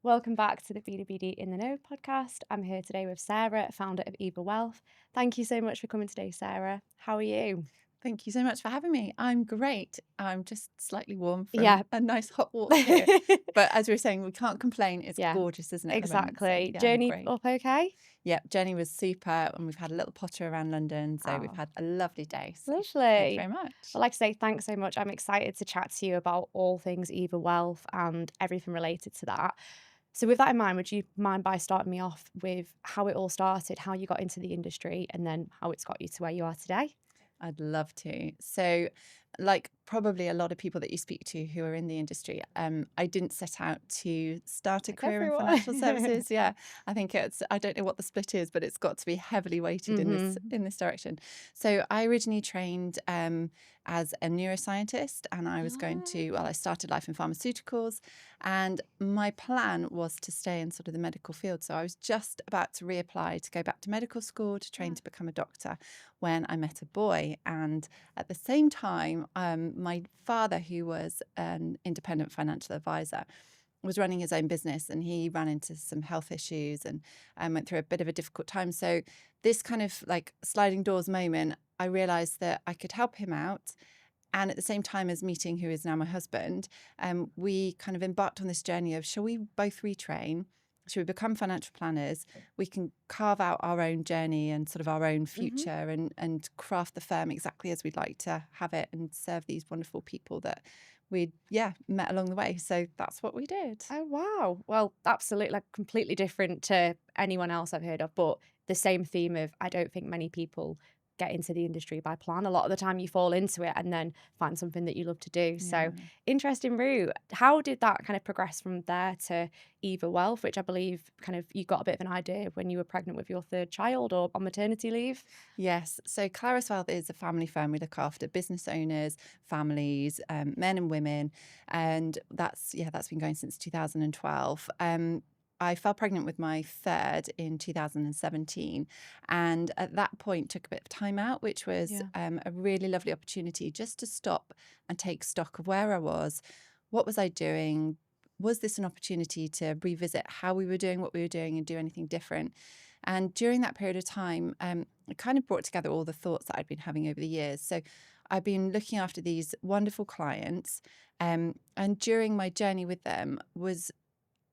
Welcome back to the BWD In The Know podcast. I'm here today with Sarah, founder of Eva Wealth. Thank you so much for coming today, Sarah. How are you? Thank you so much for having me. I'm great. I'm just slightly warm from Yeah. a nice hot walk here. But as we were saying, we can't complain. It's Yeah, gorgeous, isn't it, at the moment? So exactly. yeah, I'm Journey great. up okay? Yeah, Jenny was super and we've had a little potter around London. So we've Oh, had a lovely day. So thank you lovely. very much. Well, like I say, thanks so much. I'm excited to chat to you about all things Eva Wealth and everything related to that. So with that in mind, would you mind by starting me off with how it all started, how you got into the industry, and then how it's got you to where you are today? I'd love to. So, like probably a lot of people that you speak to who are in the industry, I didn't set out to start a Like career in financial everyone. services. Yeah, I think I don't know what the split is, but it's got to be heavily weighted in this hmm in this direction. So, I originally trained as a neuroscientist, and I was going to. Well, I started life in pharmaceuticals, and my plan was to stay in sort of the medical field. So, I was just about to reapply to go back to medical school to train to become a doctor when I met a boy. And at the same time, my father, who was an independent financial advisor, was running his own business and he ran into some health issues and went through a bit of a difficult time. So, this kind of like sliding doors moment, I realized that I could help him out. And at the same time as meeting who is now my husband, we kind of embarked on this journey of shall we both retrain? Should we become financial planners? We can carve out our own journey and sort of our own hmm future and craft the firm exactly as we'd like to have it and serve these wonderful people that we'd, met along the way. So that's what we did. Oh, wow. Well, absolutely, like completely different to anyone else I've heard of, but the same theme of I don't think many people get into the industry by plan. A lot of the time you fall into it and then find something that you love to do. So Yeah. interesting route. How did that kind of progress from there to Eva Wealth, which I believe kind of you got a bit of an idea when you were pregnant with your third child or on maternity leave? Yes. So Claris Wealth is a family firm. We look after business owners, families, men and women. And that's been going since 2012. I fell pregnant with my third in 2017. And at that point, took a bit of time out, which was Yeah. a really lovely opportunity just to stop and take stock of where I was. What was I doing? Was this an opportunity to revisit how we were doing what we were doing and do anything different? And during that period of time, it kind of brought together all the thoughts that I'd been having over the years. So I've been looking after these wonderful clients. And during my journey with them was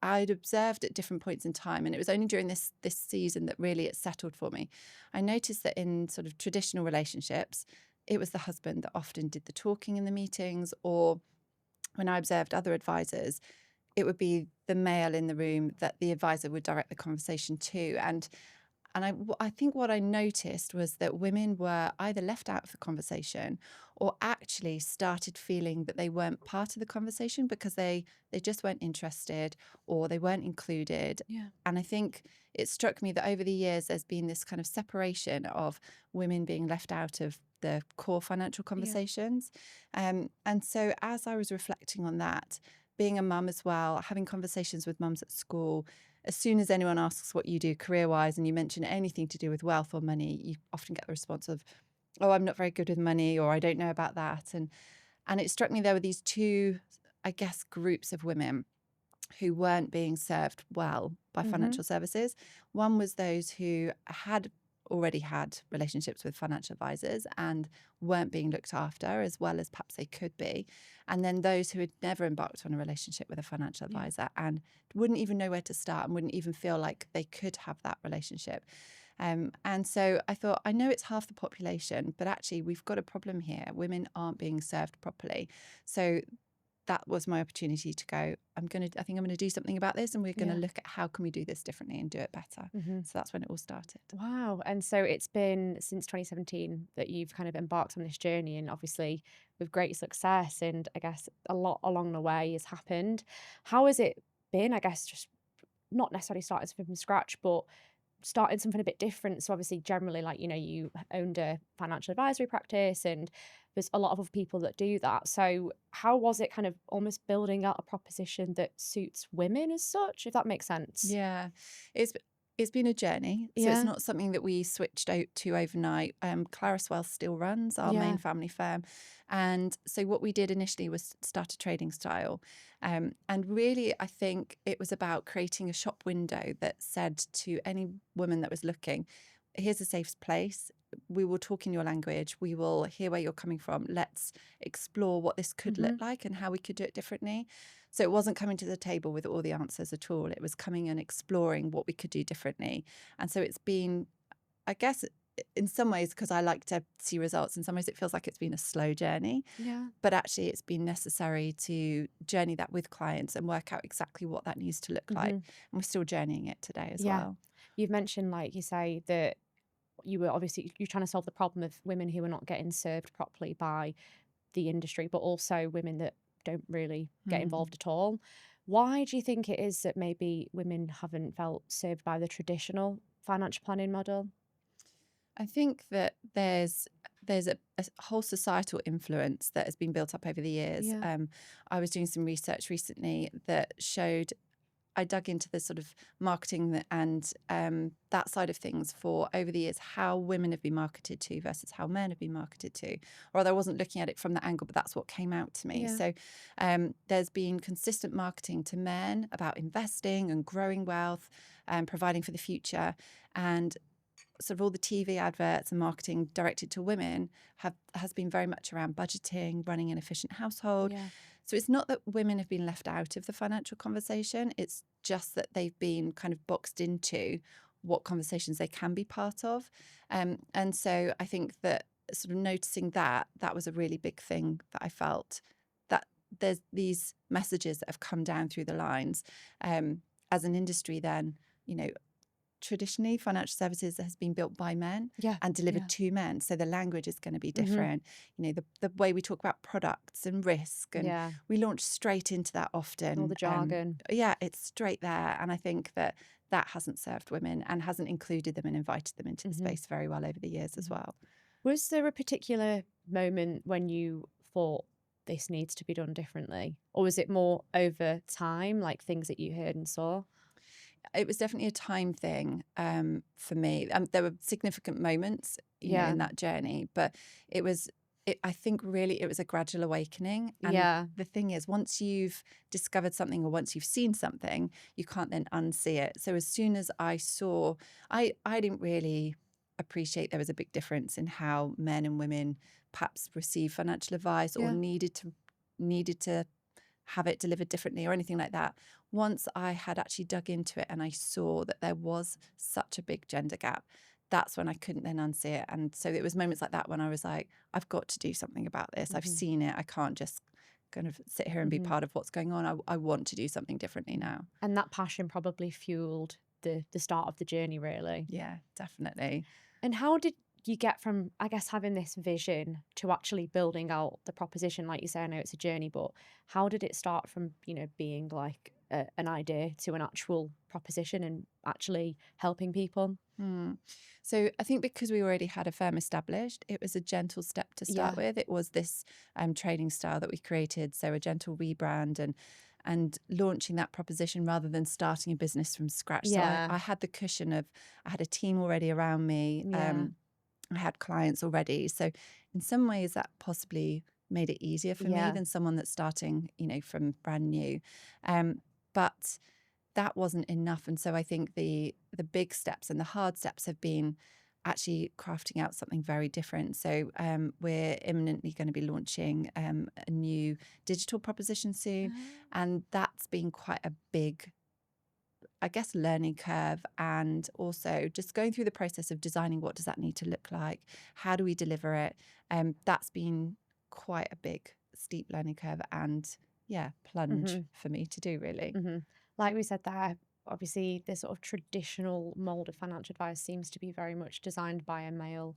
I'd observed at different points in time, and it was only during this season that really it settled for me. I noticed that in sort of traditional relationships, it was the husband that often did the talking in the meetings, or when I observed other advisors, it would be the male in the room that the advisor would direct the conversation to. And I think what I noticed was that women were either left out of the conversation or actually started feeling that they weren't part of the conversation because they just weren't interested or they weren't included. Yeah. And I think it struck me that over the years there's been this kind of separation of women being left out of the core financial Yeah. conversations. And so as I was reflecting on that, being a mum as well, having conversations with mums at school, as soon as anyone asks what you do career wise and you mention anything to do with wealth or money, you often get the response of, oh, I'm not very good with money or I don't know about that. And it struck me there were these two, I guess, groups of women who weren't being served well by hmm financial services. One was those who had already had relationships with financial advisors and weren't being looked after as well as perhaps they could be. And then those who had never embarked on a relationship with a financial Yeah. advisor and wouldn't even know where to start and wouldn't even feel like they could have that relationship. And so I thought, I know it's half the population, but actually we've got a problem here. Women aren't being served properly. So that was my opportunity to go, I think I'm going to do something about this and we're going to Yeah. look at how can we do this differently and do it better. hmm So that's when it all started. Wow. And so it's been since 2017 that you've kind of embarked on this journey, and obviously with great success. And I guess a lot along the way has happened. How has it been? I guess just not necessarily starting something from scratch, but starting something a bit different. So obviously, generally, like, you owned a financial advisory practice, and there's a lot of other people that do that. So how was it kind of almost building out a proposition that suits women as such, if that makes sense? Yeah, it's It's been a journey, so it's Yeah. not something that we switched out to overnight. Claris Wealth still runs our main Yeah. family firm, and so what we did initially was start a trading style, and really I think it was about creating a shop window that said to any woman that was looking, "Here's a safe place. We will talk in your language. We will hear where you're coming from. Let's explore what this could look Mhm. like and how we could do it differently." So it wasn't coming to the table with all the answers at all. It was coming and exploring what we could do differently. And so it's been, I guess, in some ways, because I like to see results, in some ways it feels like it's been a slow journey, Yeah. but actually it's been necessary to journey that with clients and work out exactly what that needs to look like. Mhm. And we're still journeying it today as Yeah. well. You've mentioned, like you say, that you're trying to solve the problem of women who are not getting served properly by the industry, but also women that don't really get Hmm. involved at all. Why do you think it is that maybe women haven't felt served by the traditional financial planning model? I think that there's a whole societal influence that has been built up over the years. Yeah. I was doing some research recently that showed I dug into the sort of marketing and that side of things for over the years, how women have been marketed to versus how men have been marketed to. Or although I wasn't looking at it from that angle, but that's what came out to me. Yeah. So there's been consistent marketing to men about investing and growing wealth and providing for the future. And sort of all the TV adverts and marketing directed to women has been very much around budgeting, running an efficient household. Yeah. So it's not that women have been left out of the financial conversation. It's just that they've been kind of boxed into what conversations they can be part of. And so I think that sort of noticing that was a really big thing that I felt, that there's these messages that have come down through the lines. As an industry then, you know, traditionally financial services has been built by men Yeah. and delivered Yeah. to men, so the language is going to be Mhm. different. You know, the way we talk about products and risk, and Yeah. we launch straight into that All often. the jargon. Yeah, it's straight there, and I think that hasn't served women and hasn't included them and invited them into the Mhm. space very well over the years as Mhm. well. Was there a particular moment when you thought this needs to be done differently? Or was it more over time, like things that you heard and saw? It was definitely a time thing for me. There were significant moments, you know, Yeah. in that journey, but it was, I think really it was a gradual awakening. And Yeah. the thing is, once you've discovered something or once you've seen something, you can't then unsee it. So as soon as I saw, I didn't really appreciate there was a big difference in how men and women perhaps receive financial advice or Yeah. needed to have it delivered differently or anything like that. Once I had actually dug into it and I saw that there was such a big gender gap, that's when I couldn't then unsee it. And so it was moments like that when I was like, I've got to do something about this. I've Mhm. seen it. I can't just kind of sit here and be Mhm. part of what's going on. I want to do something differently now. And that passion probably fueled the start of the journey, really. Yeah, definitely. And how did you get from, I guess, having this vision to actually building out the proposition? Like you say, I know it's a journey, but how did it start from, being like an idea to an actual proposition and actually helping people? Hmm. So I think because we already had a firm established, it was a gentle step to start Yeah. with. It was this trading style that we created, so a gentle rebrand and launching that proposition rather than starting a business from scratch. So Yeah. I had the cushion of, I had a team already around me. Yeah. I had clients already. So in some ways that possibly made it easier for me Yeah. than someone that's starting, you know, from brand new. But that wasn't enough. And so I think the big steps and the hard steps have been actually crafting out something very different. So we're imminently going to be launching a new digital proposition soon. And that's been quite a big, I guess, learning curve, and also just going through the process of designing what does that need to look like? How do we deliver it? That's been quite a big, steep learning curve and yeah, plunge Mm-hmm. for me to do really. Mm-hmm. Like we said there, obviously the sort of traditional mold of financial advice seems to be very much designed by a male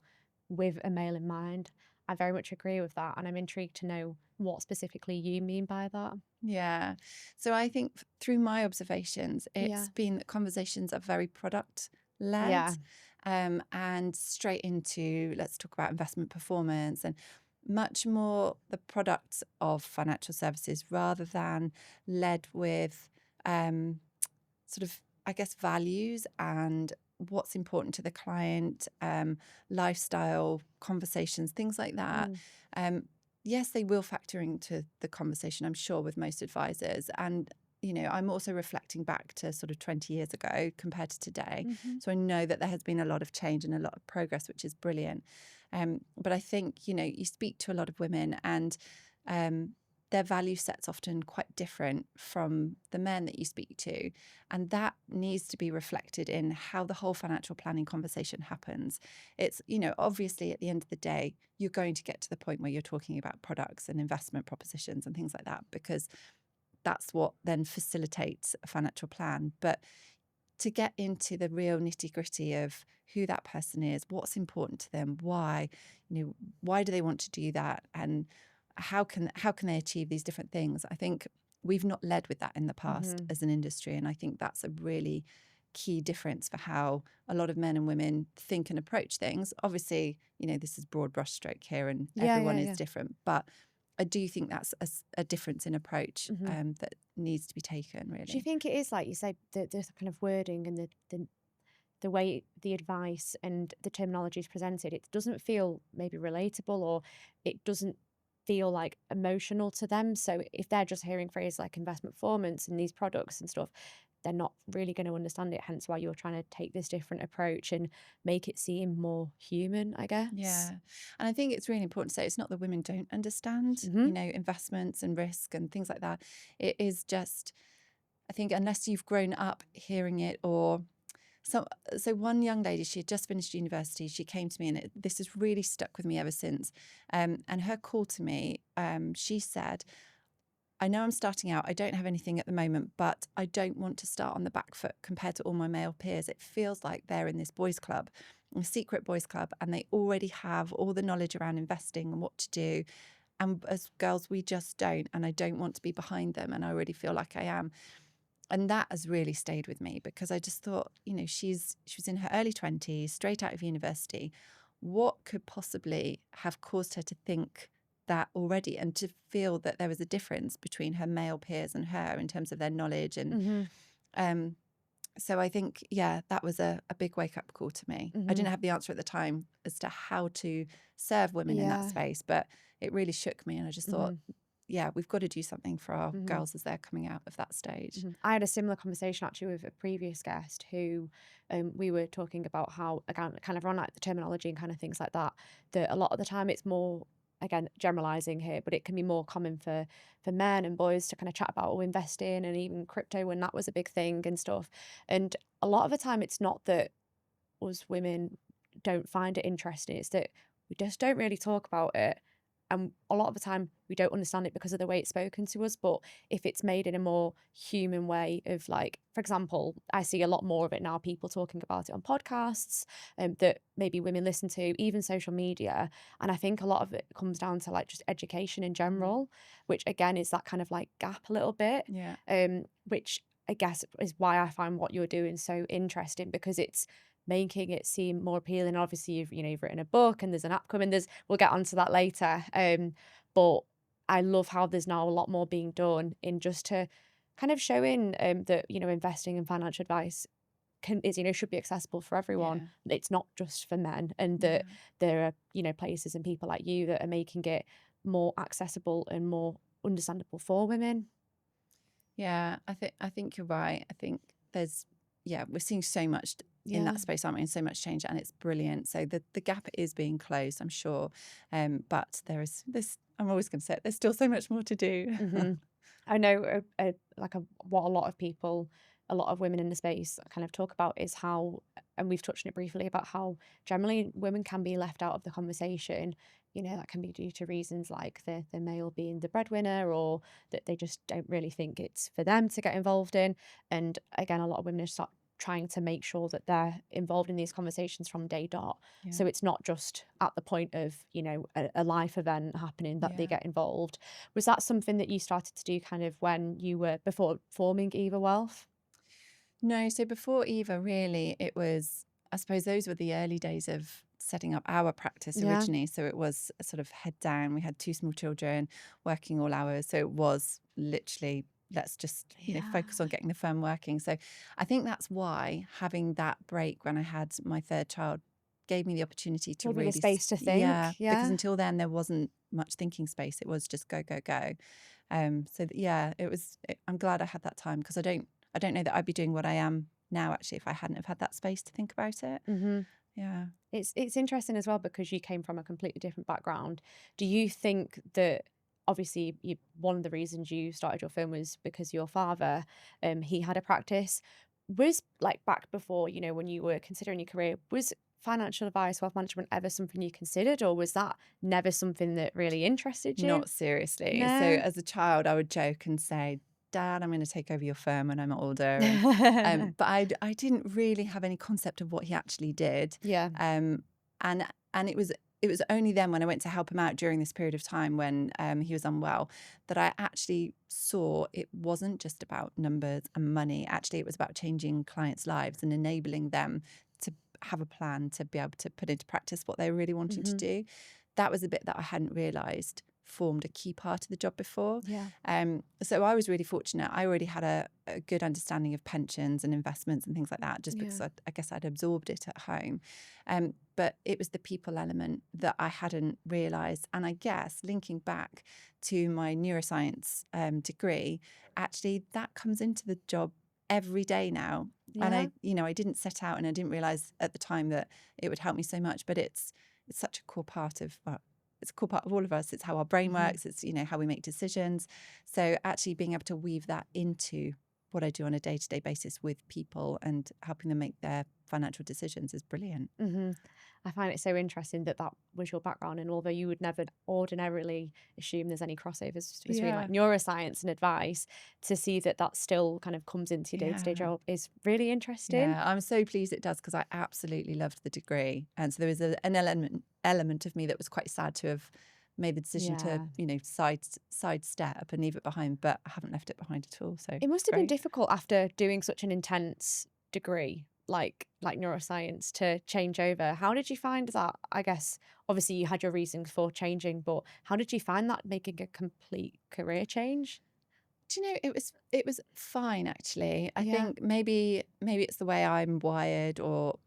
with a male in mind. I very much agree with that. And I'm intrigued to know what specifically you mean by that. Yeah. So I think through my observations, Yeah. it's been that conversations are very product led Yeah. and straight into let's talk about investment performance and much more the products of financial services rather than led with sort of I guess, values and what's important to the client, lifestyle, conversations, things like that. Mm. Yes, they will factor into the conversation, I'm sure, with most advisors. And, I'm also reflecting back to sort of 20 years ago compared to today. Mhm. So I know that there has been a lot of change and a lot of progress, which is brilliant. But I think, you speak to a lot of women and um, their value set's often quite different from the men that you speak to. And that needs to be reflected in how the whole financial planning conversation happens. It's, obviously at the end of the day, you're going to get to the point where you're talking about products and investment propositions and things like that, because that's what then facilitates a financial plan. But to get into the real nitty gritty of who that person is, what's important to them, why do they want to do that, and how can they achieve these different things? I think we've not led with that in the past Mhm. as an industry, and I think that's a really key difference for how a lot of men and women think and approach things. Obviously, this is broad brushstroke here, and Yeah, everyone yeah, is yeah. different, but I do think that's a difference in approach Mhm. that needs to be taken, Do you really. think it is like you say the kind of wording and the way the advice and the terminology is presented, it doesn't feel maybe relatable, or it doesn't feel like emotional to them. So if they're just hearing phrases like investment performance and these products and stuff, they're not really going to understand it. Hence why you're trying to take this different approach and make it seem more human, I Yeah. guess. And I think it's really important to say it's not that women don't understand, Hmm. investments and risk and things like that. It is just, I think, unless you've grown up hearing it, or so one young lady, she had just finished university. She came to me, and this has really stuck with me ever since. And her call to me, she said, I know I'm starting out. I don't have anything at the moment, but I don't want to start on the back foot compared to all my male peers. It feels like they're in this boys' club, a secret boys' club, and they already have all the knowledge around investing and what to do. And as girls, we just don't. And I don't want to be behind them. And I already feel like I am. And that has really stayed with me, because I just thought, she was in her early 20s, straight out of university. What could possibly have caused her to think that already, and to feel that there was a difference between her male peers and her in terms of their knowledge? And Hmm. um, so I think, yeah, that was a big wake up call to me. I Hmm. didn't have the answer at the time as to how to serve women in that Yeah. space, but it really shook me. And I just thought, Hmm. yeah, we've got to do something for our Hmm. girls as they're coming out of that stage. I had a similar conversation actually with a previous guest who we were talking about how, again, kind of around like the terminology and kind of things like that, that a lot of the time it's more, again, generalizing here, but it can be more common for men and boys to kind of chat about investing and even crypto when that was a big thing and stuff. And a lot of the time it's not that us women don't find it interesting, it's that we just don't really talk about it. And a lot of the time we don't understand it because of the way it's spoken to us. But if it's made in a more human way of, like, for example, I see a lot more of it now, people talking about it on podcasts that maybe women listen to, even social media. And I think a lot of it comes down to like just education in Mhm. general, which again is that kind of like gap a little bit, Yeah. which I guess is why I find what you're doing so interesting, because it's making it seem more appealing. Obviously, you've written a book and there's an app coming. We'll get onto that later. But I love how there's now a lot more being done in just to kind of showing that investing and financial advice should be accessible for everyone. Yeah. It's not just for men, and that Yeah. there are places and people like you that are making it more accessible and more understandable for women. Yeah. I think you're right. I think there's we're seeing so much in Yeah. that space, aren't we? And so much change, and it's brilliant. So the gap is being closed, I'm sure. But there's this. I'm always going to say it, there's still so much more to do. Hmm. I know what a lot of women in the space kind of talk about is how, and we've touched on it briefly, about how generally women can be left out of the conversation. That can be due to reasons like the male being the breadwinner, or that they just don't really think it's for them to get involved in. And again, a lot of women are start trying to make sure that they're involved in these conversations from day dot. Yeah. So it's not just at the point of, a life event happening that they Yeah. get involved. Was that something that you started to do kind of when you were before forming Eva Wealth? No, so before Eva, really, it was, I suppose those were the early days of setting up our practice Yeah. originally. So it was a sort of head down. We had two small children, working all hours. So it was literally let's just, Yeah. focus on getting the firm working. So I think that's why having that break when I had my third child gave me the opportunity to Gave you the really, space to yeah, think. because Yeah. until then there wasn't much thinking space. It was just go, go, go. Yeah, I'm glad I had that time, because I don't know that I'd be doing what I am now, actually, if I hadn't have had that space to think about it. Hmm. Yeah. It's interesting as well because you came from a completely different background. Do you think that obviously one of the reasons you started your firm was because your father, he had a practice? Was like back before, when you were considering your career, was financial advice, wealth management ever something you considered, or was that never something that really interested you? Not seriously. So No. as a child, I would joke and say, Dad, I'm going to take over your firm when I'm older. But I didn't really have any concept of what he actually did. Yeah. Um, and it was only then, when I went to help him out during this period of time when he was unwell, that I actually saw it wasn't just about numbers and money. Actually, it was about changing clients' lives and enabling them to have a plan to be able to put into practice what they were really wanting to Hmm. do. That was a bit that I hadn't realised formed a key part of the job before. Yeah. So I was really fortunate. I already had a good understanding of pensions and investments and things like that, just because Yeah. I guess I'd absorbed it at home. But it was the people element that I hadn't realised. And I guess linking back to my neuroscience degree, actually that comes into the job every day now. And Yeah. I didn't set out, and I didn't realise at the time that it would help me so much, but it's such a core part of, well, it's a core part of all of us. It's how our brain Hmm. works. It's, how we make decisions. So actually being able to weave that into what I do on a day-to-day basis with people and helping them make their financial decisions is brilliant. Hmm. I find it so interesting that that was your background, and although you would never ordinarily assume there's any crossovers between like Yeah. neuroscience and advice, to see that that still kind of comes into your day-to-day Yeah. job is really interesting. Yeah, I'm so pleased it does, because I absolutely loved the degree. And so there was an element of me that was quite sad to have made the decision to, Yeah. sidestep and leave it behind, but I haven't left it behind at all. So It must have been great. difficult after doing such an intense degree like neuroscience to change over. How did you find that? I guess obviously you had your reasons for changing, but how did you find that making a complete career change? Do you know, it was fine, actually. I Yeah. think maybe it's the way I'm wired, or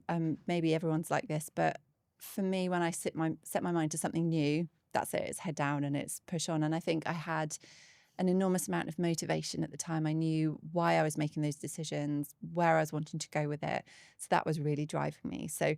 maybe everyone's like this, but for me, when I set my mind to something new, that's it. It's head down and it's push on. And I think I had an enormous amount of motivation at the time. I knew why I was making those decisions, where I was wanting to go with it. So that was really driving me. So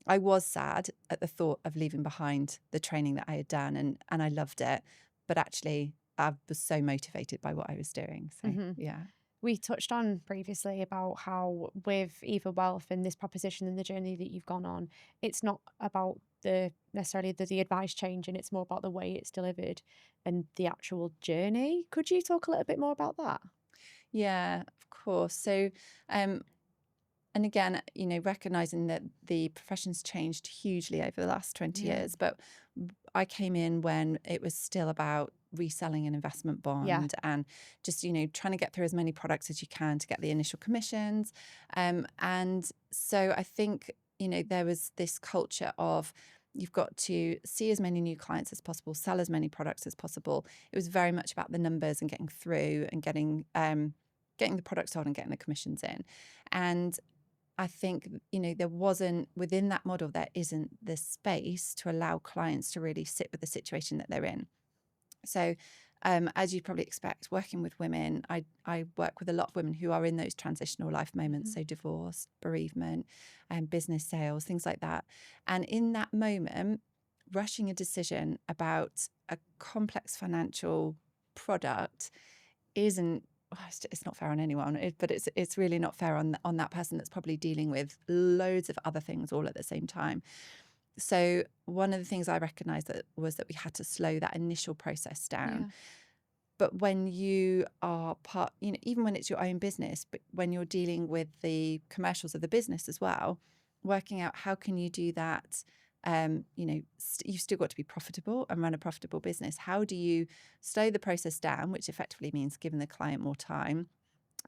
I was sad at the thought of leaving behind the training that I had done, and I loved it. But actually, I was so motivated by what I was doing. So Hmm. yeah. We touched on previously about how with Eva Wealth and this proposition and the journey that you've gone on, it's not about the necessarily the advice change, and it's more about the way it's delivered and the actual journey. Could you talk a little bit more about that? Yeah, of course. So, and again, recognizing that the profession's changed hugely over the last 20 Yeah. years, but I came in when it was still about reselling an investment Yeah. bond and just, trying to get through as many products as you can to get the initial commissions. And so I think, there was this culture of you've got to see as many new clients as possible, sell as many products as possible. It was very much about the numbers and getting through and getting the products sold and getting the commissions in. And I think, there wasn't, within that model, there isn't the space to allow clients to really sit with the situation that they're in. So, as you'd probably expect, working with women, I work with a lot of women who are in those transitional life moments, Hmm. so divorce, bereavement, and business sales, things like that. And in that moment, rushing a decision about a complex financial product isn't, well, it's not fair on anyone, but it's really not fair on that person that's probably dealing with loads of other things all at the same time. So one of the things I recognised was that we had to slow that initial process down. Yeah. But when you are part, even when it's your own business, but when you're dealing with the commercials of the business as well, working out how can you do that. You've still got to be profitable and run a profitable business. How do you slow the process down, which effectively means giving the client more time?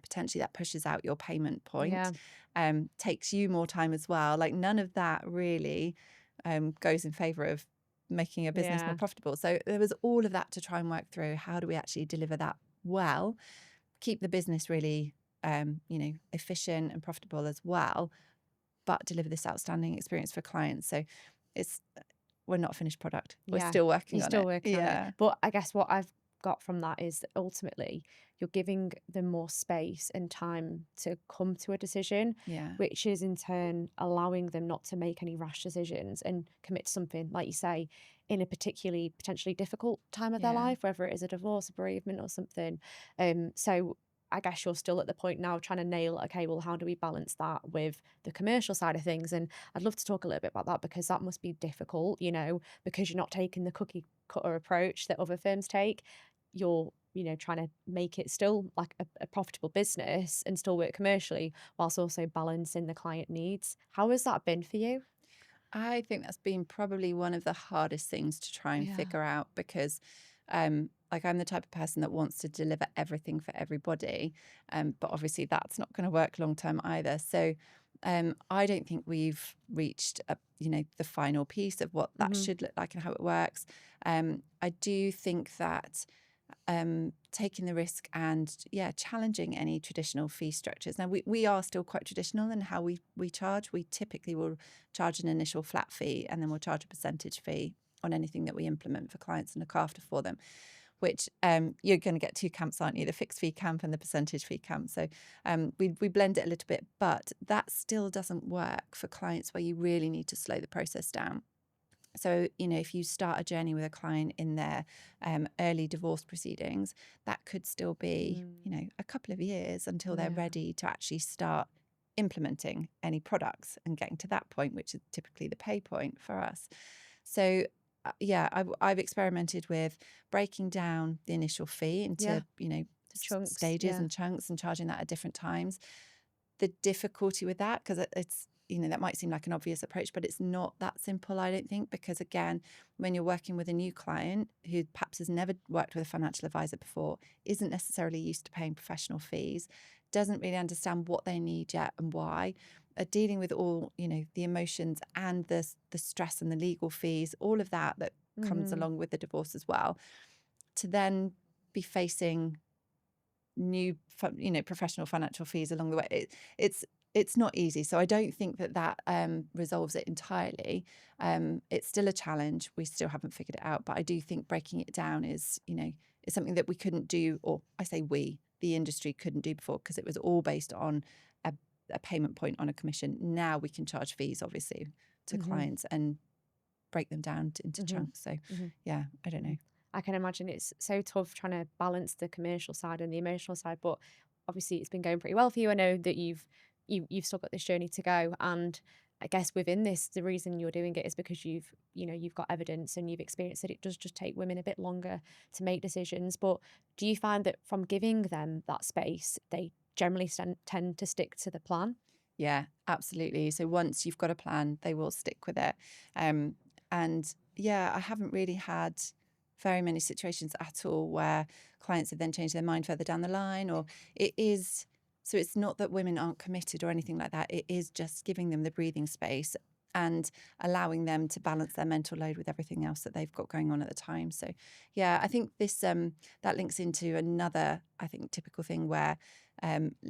Potentially that pushes out your payment Yeah. point, takes you more time as well. Like none of that really goes in favour of making a business more Yeah. profitable. So there was all of that to try and work through. How do we actually deliver that well? keep the business really, efficient and profitable as well, but deliver this outstanding experience for clients. So it's we're not a finished product. We're Yeah, still working you're on still it. working on it. Yeah. But I guess what I've got from that is that ultimately you're giving them more space and time to come to a decision, Yeah. which is in turn allowing them not to make any rash decisions and commit to something, like you say, in a particularly potentially difficult time of their Yeah. life, whether it is a divorce, a bereavement, or something. So I guess you're still at the point now trying to nail, okay, well, how do we balance that with the commercial side of things? And I'd love to talk a little bit about that because that must be difficult, because you're not taking the cookie cutter approach that other firms take. You're, trying to make it still like a profitable business and still work commercially whilst also balancing the client needs. How has that been for you? I think that's been probably one of the hardest things to try and Yeah. figure out because, like, I'm the type of person that wants to deliver everything for everybody, but obviously that's not going to work long term either. So, I don't think we've reached, the final piece of what that Hmm. should look like and how it works. I do think that taking the risk and challenging any traditional fee structures. Now we are still quite traditional in how we charge. We typically will charge an initial flat fee and then we'll charge a percentage fee on anything that we implement for clients and look after for them, which you're going to get two camps, aren't you? The fixed fee camp and the percentage fee camp. So we blend it a little bit, but that still doesn't work for clients where you really need to slow the process down. So, if you start a journey with a client in their early divorce proceedings, that could still be, a couple of years until they're Yeah. ready to actually start implementing any products and getting to that point, which is typically the pay point for us. So, I've experimented with breaking down the initial fee Yeah. into, The chunks. stages Yeah. and chunks and charging that at different times. The difficulty with that, because it's, that might seem like an obvious approach, but it's not that simple, I don't think, because again, when you're working with a new client who perhaps has never worked with a financial advisor before, isn't necessarily used to paying professional fees, doesn't really understand what they need yet and why, are dealing with all, the emotions and the stress and the legal fees, all of that comes Hmm. along with the divorce as well, to then be facing new professional financial fees along the way. It's not easy, so I don't think that resolves it entirely. It's still a challenge. We still haven't figured it out, but I do think breaking it down is something that we couldn't do, or I say the industry couldn't do before, because it was all based on a payment point on a commission. Now we can charge fees obviously to Hmm. clients and break them down into Hmm. chunks. So Hmm. yeah, I don't know. I can imagine it's so tough trying to balance the commercial side and the emotional side, but obviously it's been going pretty well for you. I know that you've still got this journey to go, and I guess within this, the reason you're doing it is because you've got evidence and you've experienced that it does just take women a bit longer to make decisions. But do you find that from giving them that space, they generally tend to stick to the plan? Yeah, absolutely. So once you've got a plan, they will stick with it. And yeah, I haven't really had very many situations at all where clients have then changed their mind further down the line, or it is. So it's not that women aren't committed or anything like that. It is just giving them the breathing space and allowing them to balance their mental load with everything else that they've got going on at the time. So yeah, I think this that links into another, I think, typical thing where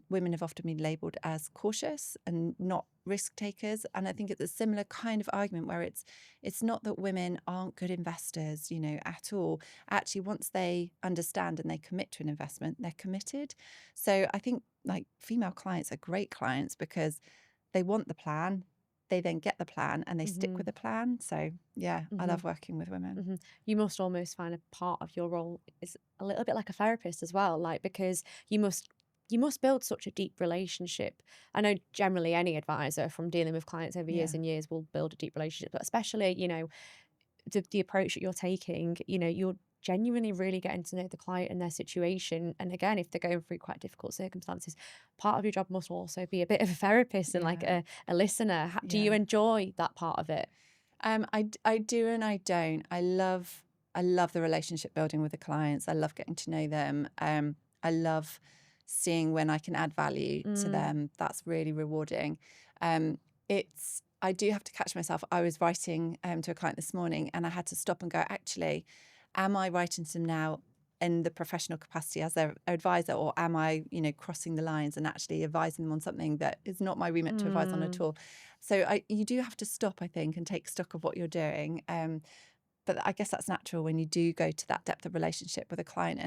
women have often been labelled as cautious and not risk takers. And I think it's a similar kind of argument where it's not that women aren't good investors, at all. Actually, once they understand and they commit to an investment, they're committed. So I think like female clients are great clients because they want the plan, they then get the plan and they stick with Hmm. the plan. So yeah, I Hmm. love working with women. Hmm. You must almost find a part of your role is a little bit like a therapist as well, like because you must build such a deep relationship. I know generally any advisor from dealing with clients over years Yeah. and years will build a deep relationship, but especially the approach that you're taking, you're genuinely really getting to know the client and their situation. And again, if they're going through quite difficult circumstances, part of your job must also be a bit of a therapist and like Yeah. a listener. Do Yeah. you enjoy that part of it? I do and I don't. I love the relationship building with the clients. I love getting to know them. I love seeing when I can add value to Mm. them. That's really rewarding. I do have to catch myself. I was writing to a client this morning and I had to stop and go, actually, am I writing to them now in the professional capacity as their advisor, or am I, crossing the lines and actually advising them on something that is not my remit to advise on at all? So you do have to stop, I think, and take stock of what you're doing. But I guess that's natural when you do go to that depth of relationship with a client,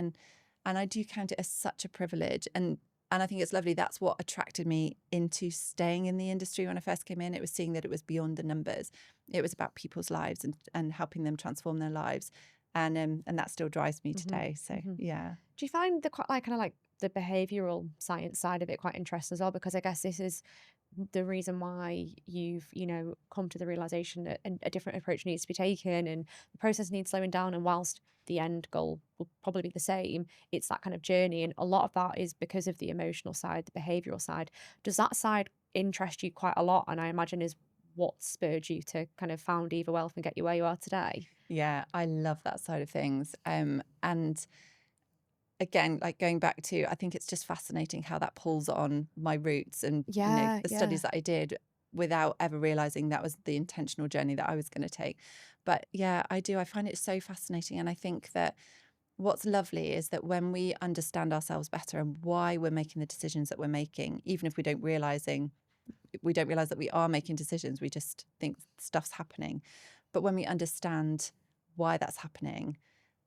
and I do count it as such a privilege. And I think it's lovely. That's what attracted me into staying in the industry when I first came in. It was seeing that it was beyond the numbers. It was about people's lives and helping them transform their lives. And that still drives me today. So, yeah. Do you find the quite like kind of like the behavioral science side of it quite interesting as well? Because I guess this is the reason why you've, come to the realization that a different approach needs to be taken and the process needs slowing down. And whilst the end goal will probably be the same, it's that kind of journey. And a lot of that is because of the emotional side, the behavioral side. Does that side interest you quite a lot? And I imagine is what spurred you to kind of found Eva Wealth and get you where you are today. Yeah, I love that side of things. And again, like going back to, I think it's just fascinating how that pulls on my roots and, Yeah, the yeah. studies that I did without ever realizing that was the intentional journey that I was going to take. But yeah, I do. I find it so fascinating. And I think that what's lovely is that when we understand ourselves better and why we're making the decisions that we're making, even if we don't realize that we are making decisions, we just think stuff's happening. But when we understand why that's happening,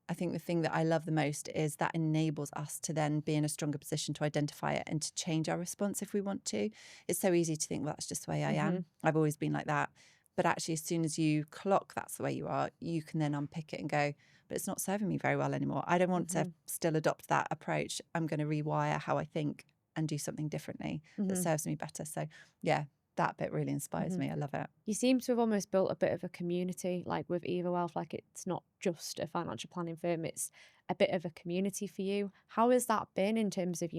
I think the thing that I love the most is that enables us to then be in a stronger position to identify it and to change our response if we want to. It's so easy to think, well, that's just the way I am. I've always been like that. But actually, as soon as you clock that's the way you are, you can then unpick it and go, but it's not serving me very well anymore. I don't want to still adopt that approach. I'm going to rewire how I think and do something differently that serves me better. So yeah, that bit really inspires me. I love it. You seem to have almost built a bit of a community, like with Eva Wealth. Like it's not just a financial planning firm; it's a bit of a community for you. How has that been in terms of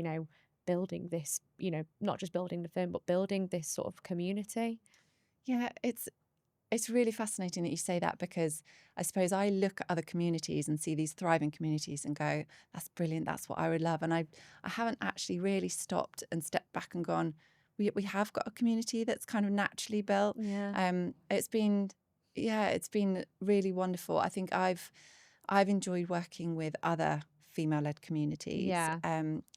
building this? Not just building the firm, but building this sort of community. Yeah, it's really fascinating that you say that, because I suppose I look at other communities and see these thriving communities and go, that's brilliant. That's what I would love. And I haven't actually really stopped and stepped back and gone, we have got a community that's kind of naturally built. Yeah. It's been really wonderful. I think I've enjoyed working with other female-led communities, Yeah.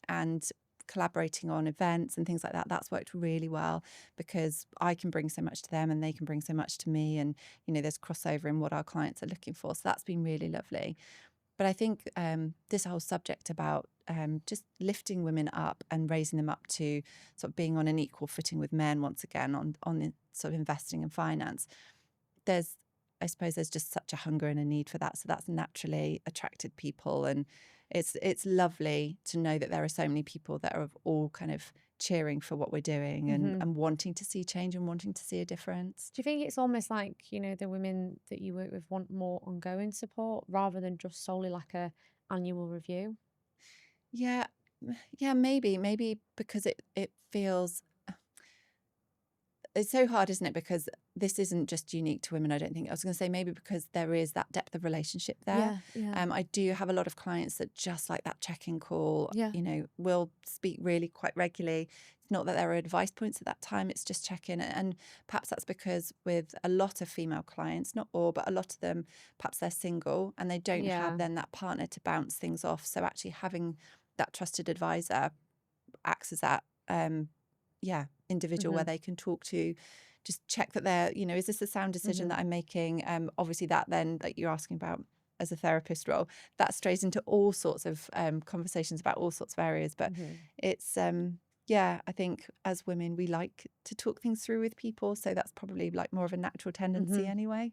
and collaborating on events and things like that. That's worked really well because I can bring so much to them and they can bring so much to me, and there's crossover in what our clients are looking for. So that's been really lovely. But I think this whole subject about just lifting women up and raising them up to sort of being on an equal footing with men once again on the sort of investing and finance, I suppose there's just such a hunger and a need for that. So that's naturally attracted people, and it's lovely to know that there are so many people that are all kind of cheering for what we're doing and wanting to see change and wanting to see a difference. Do you think it's almost like the women that you work with want more ongoing support rather than just solely like a annual review? Yeah, yeah, maybe because it feels, it's so hard, isn't it? Because this isn't just unique to women, I don't think. I was going to say maybe because there is that depth of relationship there. Yeah. I do have a lot of clients that just like that check-in call, Yeah. will speak really quite regularly. It's not that there are advice points at that time, it's just check-in. And perhaps that's because with a lot of female clients, not all, but a lot of them, perhaps they're single and they don't Yeah. have then that partner to bounce things off. So actually having that trusted advisor acts as that individual where they can talk to, just check that they're, is this a sound decision that I'm making? Obviously that then, like you're asking about as a therapist role, that strays into all sorts of conversations about all sorts of areas. But it's, I think as women, we like to talk things through with people. So that's probably like more of a natural tendency anyway.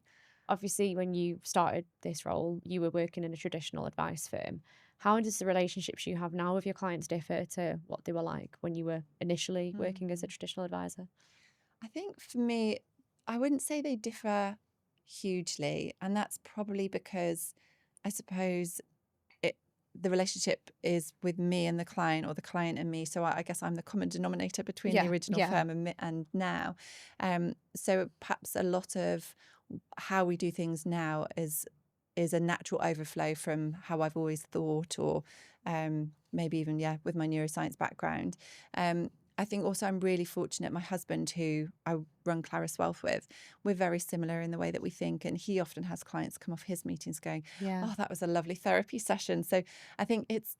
Obviously, when you started this role, you were working in a traditional advice firm. How does the relationships you have now with your clients differ to what they were like when you were initially working as a traditional advisor? I think for me, I wouldn't say they differ hugely. And that's probably because I suppose the relationship is with me and the client, or the client and me. So I guess I'm the common denominator between the original firm and now. So perhaps a lot of how we do things now is a natural overflow from how I've always thought, or maybe even with my neuroscience background. I think also I'm really fortunate. My husband, who I run Claris Wealth with, we're very similar in the way that we think. And he often has clients come off his meetings going, Yeah. oh, that was a lovely therapy session. So I think it's,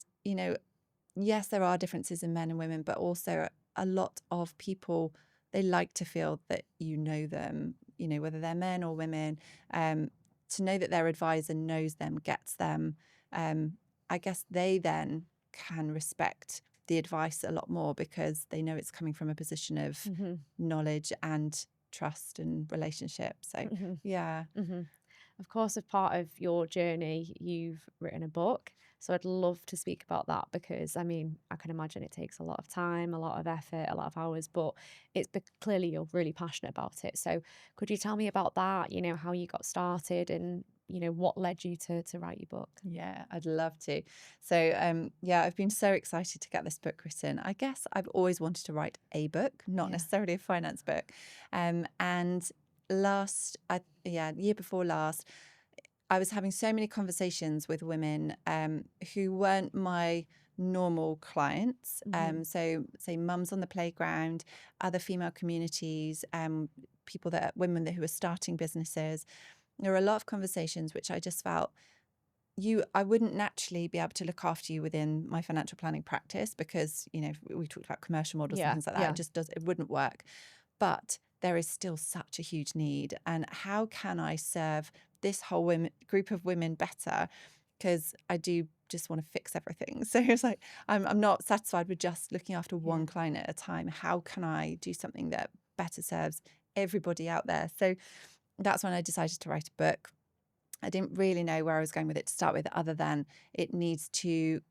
yes, there are differences in men and women, but also a lot of people, they like to feel that you know them, whether they're men or women, to know that their advisor knows them, gets them. I guess they then can respect the advice a lot more because they know it's coming from a position of hmm knowledge and trust and relationship. So, hmm yeah. hmm Of course, as part of your journey, you've written a book. So I'd love to speak about that because, I mean, I can imagine it takes a lot of time, a lot of effort, a lot of hours, but clearly you're really passionate about it. So could you tell me about that, how you got started and, what led you to write your book? Yeah, I'd love to. So, yeah, I've been so excited to get this book written. I guess I've always wanted to write a book, not Yeah. necessarily a finance book. And year before last, I was having so many conversations with women who weren't my normal clients. hmm So, say, mums on the playground, other female communities, women who are starting businesses. There were a lot of conversations which I just felt I wouldn't naturally be able to look after you within my financial planning practice because, we talked about commercial models and Yeah. things like that. Yeah. It wouldn't work. But there is still such a huge need. And how can I serve this whole group of women better? Because I do just want to fix everything. So it's like, I'm not satisfied with just looking after one Yeah. client at a time. How can I do something that better serves everybody out there? So that's when I decided to write a book. I didn't really know where I was going with it to start with, other than it needs to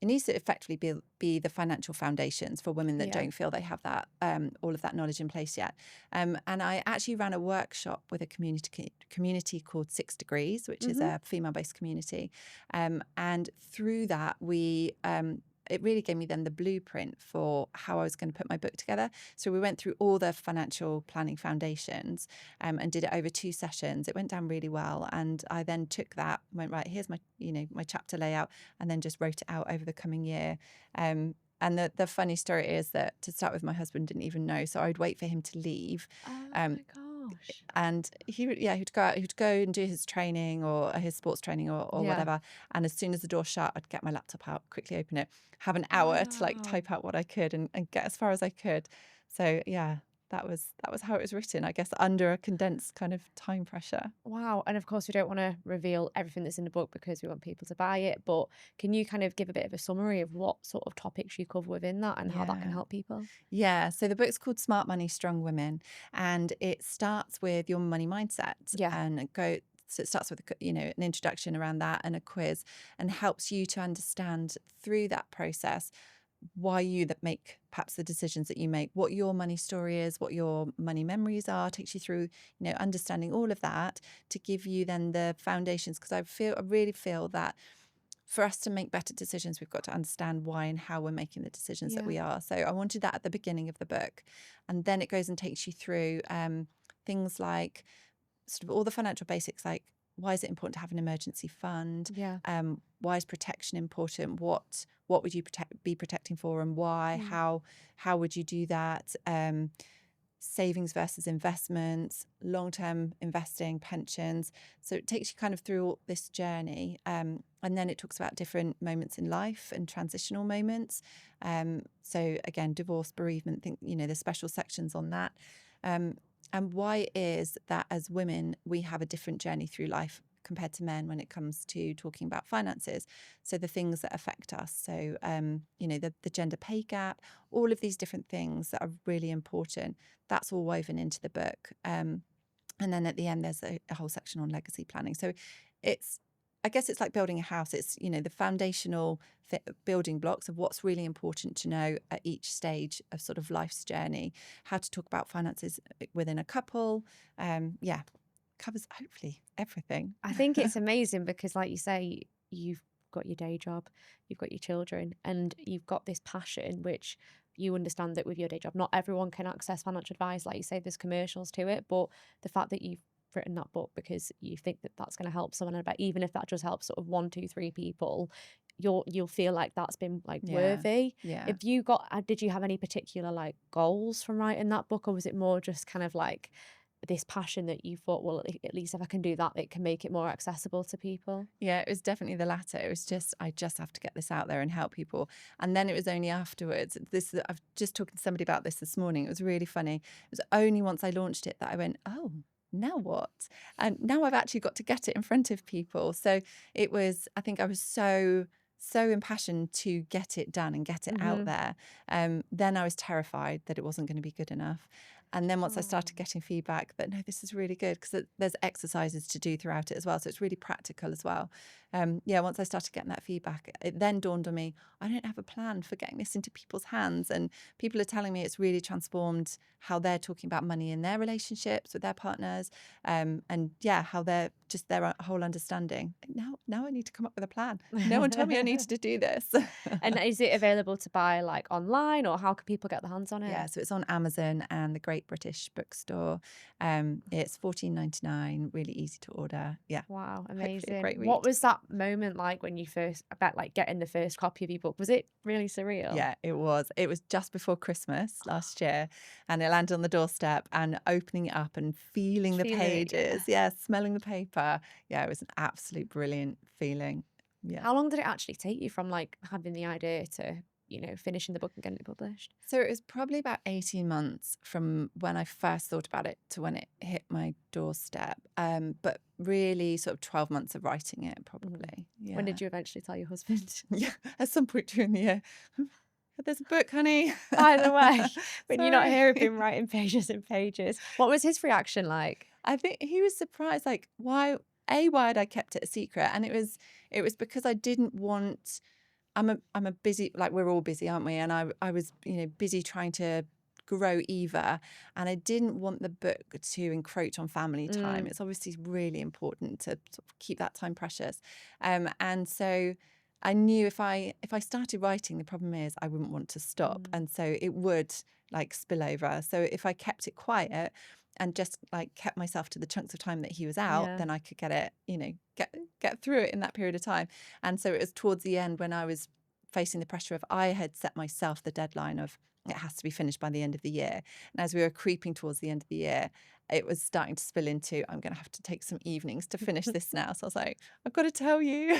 effectively be the financial foundations for women that Yeah. don't feel they have that all of that knowledge in place yet. And I actually ran a workshop with a community called 6 Degrees, which is hmm a female-based community. And through that, it really gave me then the blueprint for how I was going to put my book together. So we went through all the financial planning foundations and did it over 2 sessions. It went down really well. And I then took that, went, right, here's my chapter layout, and then just wrote it out over the coming year. And the funny story is that, to start with, my husband didn't even know. So I'd wait for him to leave. Oh Um, my gosh. and he'd go and do his training or his sports training or Yeah. whatever. And as soon as the door shut, I'd get my laptop out, quickly open it, have an hour to Wow. type out what I could and get as far as I could. So yeah, that was how it was written, I guess, under a condensed kind of time pressure. Wow. And of course, we don't want to reveal everything that's in the book because we want people to buy it. But can you kind of give a bit of a summary of what sort of topics you cover within that and how that can Yeah. help people? Yeah. So the book's called Smart Money, Strong Women, and it starts with your money mindset Yeah. So it starts with an introduction around that and a quiz, and helps you to understand through that process why you that make perhaps the decisions that you make, what your money story is, what your money memories are, takes you through, understanding all of that to give you then the foundations. Because I really feel that for us to make better decisions, we've got to understand why and how we're making the decisions that Yeah. we are. So I wanted that at the beginning of the book. And then it goes and takes you through things like sort of all the financial basics, like why is it important to have an emergency fund? Yeah. Why is protection important? What would you be protecting for, and why? Mm. How would you do that? Savings versus investments, long-term investing, pensions. So it takes you kind of through all this journey. And then it talks about different moments in life and transitional moments. So again, divorce, bereavement, there's special sections on that. And why it is that as women, we have a different journey through life compared to men when it comes to talking about finances. So the things that affect us. So, the gender pay gap, all of these different things that are really important. That's all woven into the book. And then at the end, there's a whole section on legacy planning. So I guess it's like building a house. It's, the foundational building blocks of what's really important to know at each stage of sort of life's journey, how to talk about finances within a couple. Covers hopefully everything. I think it's amazing because, like you say, you've got your day job, you've got your children, and you've got this passion, which you understand that with your day job, not everyone can access financial advice. Like you say, there's commercials to it, but the fact that you've written that book because you think that that's going to help someone, about even if that just helps sort of 1, 2, 3 people, you'll feel like that's been like Yeah. worthy. Yeah. If you got, did you have any particular like goals from writing that book, or was it more just kind of like this passion that you thought, well, at least if I can do that, it can make it more accessible to people? Yeah, it was definitely the latter. It was just, I just have to get this out there and help people. And then it was only afterwards. I've just talked to somebody about this morning. It was really funny. It was only once I launched it that I went, oh, now what? And now I've actually got to get it in front of people. So it was, I think I was so impassioned to get it done and get it out there. Then I was terrified that it wasn't going to be good enough. And then once I started getting feedback that, no, this is really good, because there's exercises to do throughout it as well. So it's really practical as well. Once I started getting that feedback, it then dawned on me, I don't have a plan for getting this into people's hands. And people are telling me it's really transformed how they're talking about money in their relationships with their partners. How they're just their whole understanding. Now I need to come up with a plan. No one told me I needed to do this. And is it available to buy like online, or how can people get their hands on it? Yeah, so it's on Amazon and the Great British Bookstore. It's $14.99, really easy to order. Yeah. Wow, Hopefully a amazing. great What read. was that moment like when you first, I bet, like getting the first copy of your book? Was it really surreal? Yeah, it was. It was just before Christmas last year, and it landed on the doorstep, and opening it up and feeling the Feel it, yeah. pages. Yeah, smelling the paper. Yeah, it was an absolute brilliant feeling. Yeah. How long did it actually take you from like having the idea to, finishing the book and getting it published? So it was probably about 18 months from when I first thought about it to when it hit my doorstep. But really sort of 12 months of writing it, probably. Yeah. When did you eventually tell your husband? Yeah, at some point during the year. There's a book, honey. By the way, when you're not Sorry. here, I've been writing pages and pages. What was his reaction like? I think he was surprised, like, why had I kept it a secret? And it was because I didn't want. I'm a busy, like we're all busy, aren't we? And I was busy trying to grow Eva, and I didn't want the book to encroach on family time. It's obviously really important to sort of keep that time precious. And so I knew if I started writing, the problem is I wouldn't want to stop, and so it would like spill over. So if I kept it quiet and just like kept myself to the chunks of time that he was out, Yeah. then I could get it, get through it in that period of time. And so it was towards the end when I was facing the pressure of, I had set myself the deadline of it has to be finished by the end of the year. And as we were creeping towards the end of the year, it was starting to spill into, I'm going to have to take some evenings to finish this now. So I was like, I've got to tell you.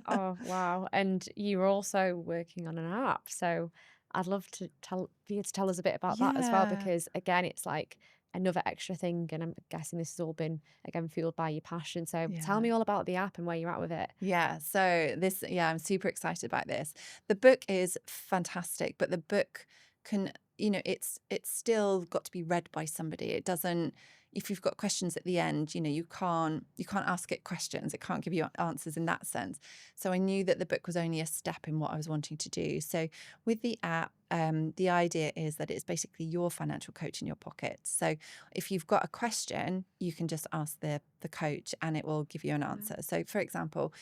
Oh, wow. And you were also working on an app. So I'd love to for you to tell us a bit about that as well, Yeah. because again, it's like another extra thing. And I'm guessing this has all been, again, fueled by your passion. So tell Yeah. me all about the app and where you're at with it. Yeah. So I'm super excited about this. The book is fantastic, but the book can, it's still got to be read by somebody. It doesn't, if you've got questions at the end, you can't ask it questions. It can't give you answers in that sense. So I knew that the book was only a step in what I was wanting to do. So with the app, the idea is that it's basically your financial coach in your pocket. So if you've got a question, you can just ask the coach and it will give you an answer. So for example,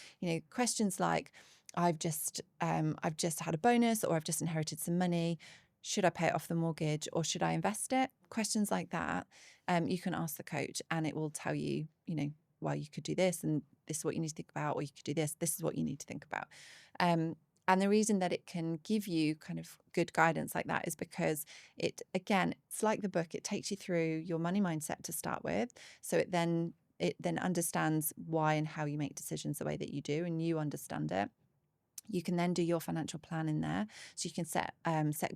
questions like, I've just had a bonus, or I've just inherited some money. Should I pay it off the mortgage, or should I invest it? Questions like that, you can ask the coach, and it will tell you, well, you could do this, and this is what you need to think about, or you could do this. This is what you need to think about. And the reason that it can give you kind of good guidance like that is because it's like the book. It takes you through your money mindset to start with, so it then understands why and how you make decisions the way that you do, and you understand it. You can then do your financial plan in there. So you can set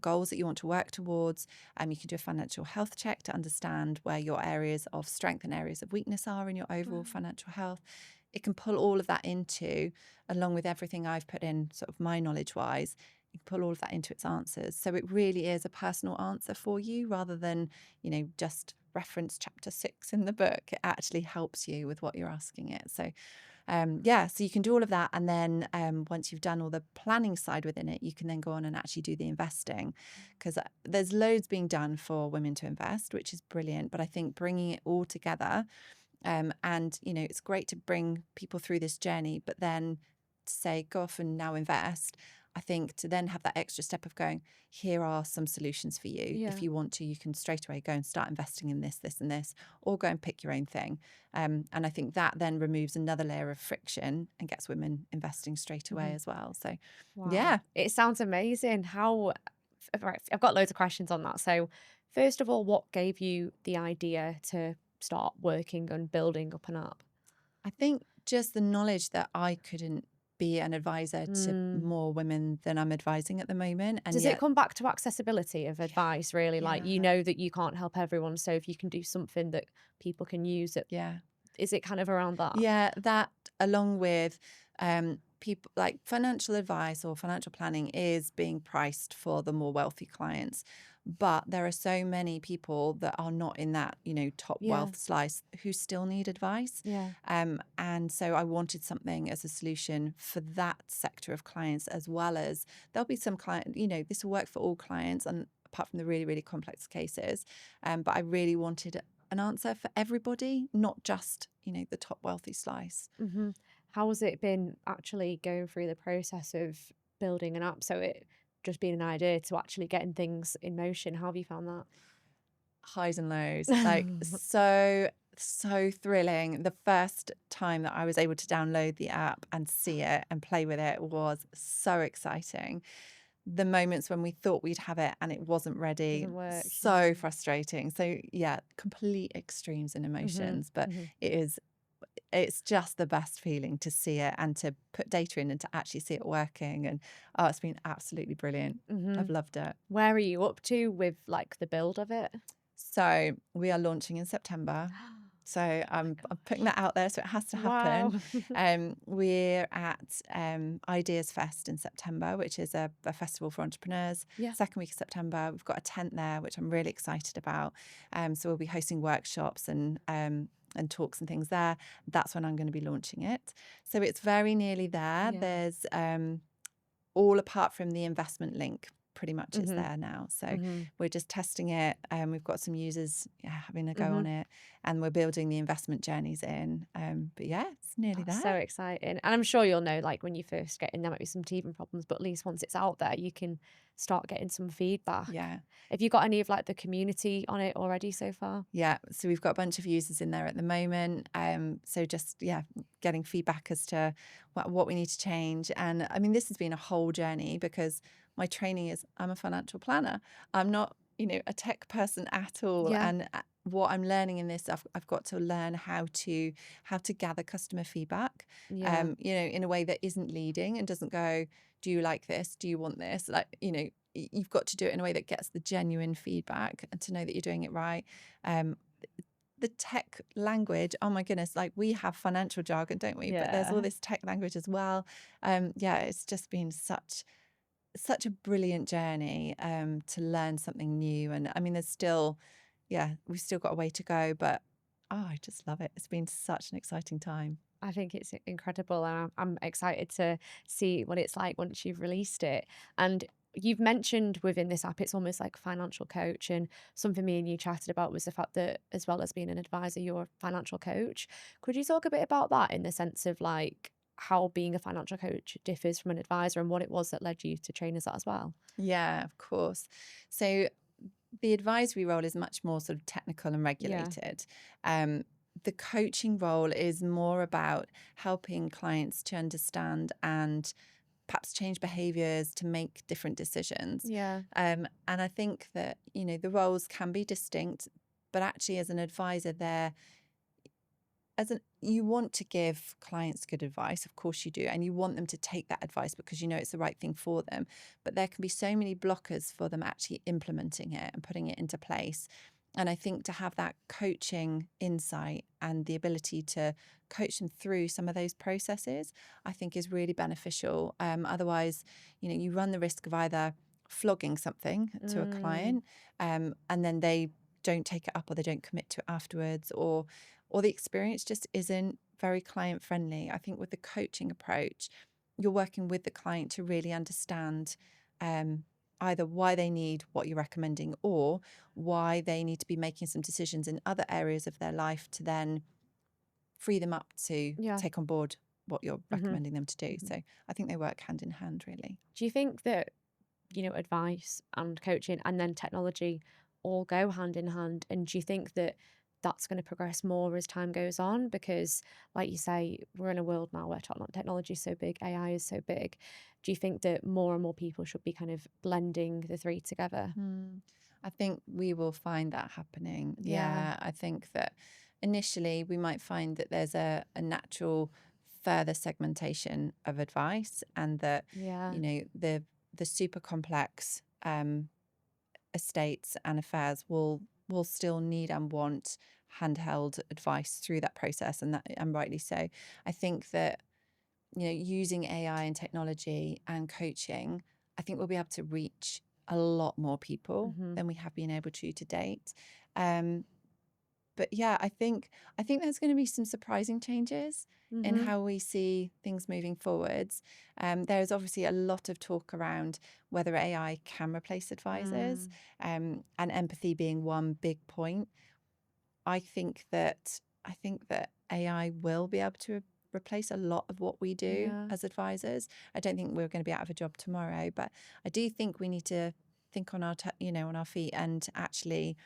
goals that you want to work towards. You can do a financial health check to understand where your areas of strength and areas of weakness are in your overall financial health. It can pull all of that into, along with everything I've put in sort of my knowledge-wise, you can pull all of that into its answers. So it really is a personal answer for you, rather than, just reference chapter 6 in the book. It actually helps you with what you're asking it. So so you can do all of that. And then once you've done all the planning side within it, you can then go on and actually do the investing, because there's loads being done for women to invest, which is brilliant. But I think bringing it all together, and, it's great to bring people through this journey, but then to say, go off and now invest. I think to then have that extra step of going, here are some solutions for you. Yeah. If you want to, you can straight away go and start investing in this, this, and this, or go and pick your own thing. And I think that then removes another layer of friction and gets women investing straight away as well. So, Wow. yeah. It sounds amazing. Right, I've got loads of questions on that. So, first of all, what gave you the idea to start working and building up an app? I think just the knowledge that I couldn't be an advisor to Mm. more women than I'm advising at the moment. And Does it yet, come back to accessibility of advice, really? Like, you yeah, know that you can't help everyone. So, if you can do something that people can use, yeah. is it kind of around that? Yeah, that along with people like financial advice or financial planning is being priced for the more wealthy clients. But there are so many people that are not in that, top Yeah. wealth slice who still need advice. Yeah. And so I wanted something as a solution for that sector of clients, as well as there'll be some client, this will work for all clients, and apart from the really, really complex cases. But I really wanted an answer for everybody, not just, the top wealthy slice. hmm How has it been actually going through the process of building an app? So, it just being an idea to actually getting things in motion. How have you found Highs and lows, like that? so thrilling. The first time that I was able to download the app and see it and play with it was so exciting. The moments when we thought we'd have it and it wasn't ready, Doesn't work. so frustrating. So yeah, complete extremes in hmm emotions, but hmm it's just the best feeling to see it and to put data in and to actually see it working. And it's been absolutely brilliant. hmm I've loved it. Where are you up to with like the build of it? So we are launching in September. So I'm putting that out there, so it has to Wow. happen. We're at Ideas Fest in September, which is a festival for entrepreneurs. Yeah. Second week of September, we've got a tent there, which I'm really excited about. So we'll be hosting workshops and talks and things there. That's when I'm going to be launching it. So it's very nearly there. Yeah. There's all apart from the investment link pretty much is hmm there now. So hmm we're just testing it. We've got some users having a go hmm on it, and we're building the investment journeys in. But yeah, it's nearly That's there. so exciting. And I'm sure you'll know, like when you first get in, there might be some teething problems, but at least once it's out there, you can start getting some feedback. Yeah. Have you got any of like the community on it already so far? Yeah. So we've got a bunch of users in there at the moment. So just, getting feedback as to what we need to change. And I mean, this has been a whole journey because my training is I'm a financial planner. I'm not, a tech person at all. Yeah. And what I'm learning in this, I've got to learn how to gather customer feedback, Yeah. in a way that isn't leading and doesn't go, do you like this? Do you want this? Like, you've got to do it in a way that gets the genuine feedback and to know that you're doing it right. The tech language, oh my goodness, like we have financial jargon, don't we? But there's all Yeah. this tech language as well. It's just been such a brilliant journey to learn something new. And I mean, there's still, we've still got a way to go, but I just love it. It's been such an exciting time. I think it's incredible. And I'm excited to see what it's like once you've released it. And you've mentioned within this app, it's almost like financial coach. And something me and you chatted about was the fact that, as well as being an advisor, you're a financial coach. Could you talk a bit about that in the sense of like how being a financial coach differs from an advisor and what it was that led you to train as that as well? Yeah, of course. So the advisory role is much more sort of technical and regulated. The coaching role is more about helping clients to understand and perhaps change behaviors to make different decisions. Yeah. And I think that, the roles can be distinct, but actually as an advisor you want to give clients good advice, of course you do, and you want them to take that advice because you know it's the right thing for them. But there can be so many blockers for them actually implementing it and putting it into place. And I think to have that coaching insight and the ability to coach them through some of those processes, I think is really beneficial. Otherwise, you run the risk of either flogging something to a Mm, client, and then they don't take it up or they don't commit to it afterwards, or the experience just isn't very client friendly. I think with the coaching approach, you're working with the client to really understand either why they need what you're recommending or why they need to be making some decisions in other areas of their life to then free them up to yeah. take on board what you're Mhm. recommending them to do. Mhm. So I think they work hand in hand, really. Do you think that, advice and coaching and then technology all go hand in hand? And do you think that that's going to progress more as time goes on? Because, like you say, we're in a world now where technology is so big, AI is so big. Do you think that more and more people should be kind of blending the three together? I think we will find that happening. Yeah. Yeah, I think that initially we might find that there's a natural further segmentation of advice, and that Yeah. the super complex estates and affairs will still need and want handheld advice through that process, and rightly so. I think that using AI and technology and coaching, I think we'll be able to reach a lot more people Mhm. than we have been able to date. Um, but yeah, I think there's going to be some surprising changes in Mhm. how we see things moving forwards. There's obviously a lot of talk around whether AI can replace advisors, Mm. and empathy being one big point. I think that AI will be able to replace a lot of what we do Yeah. as advisors. I don't think we're going to be out of a job tomorrow, but I do think we need to think on on our feet, and actually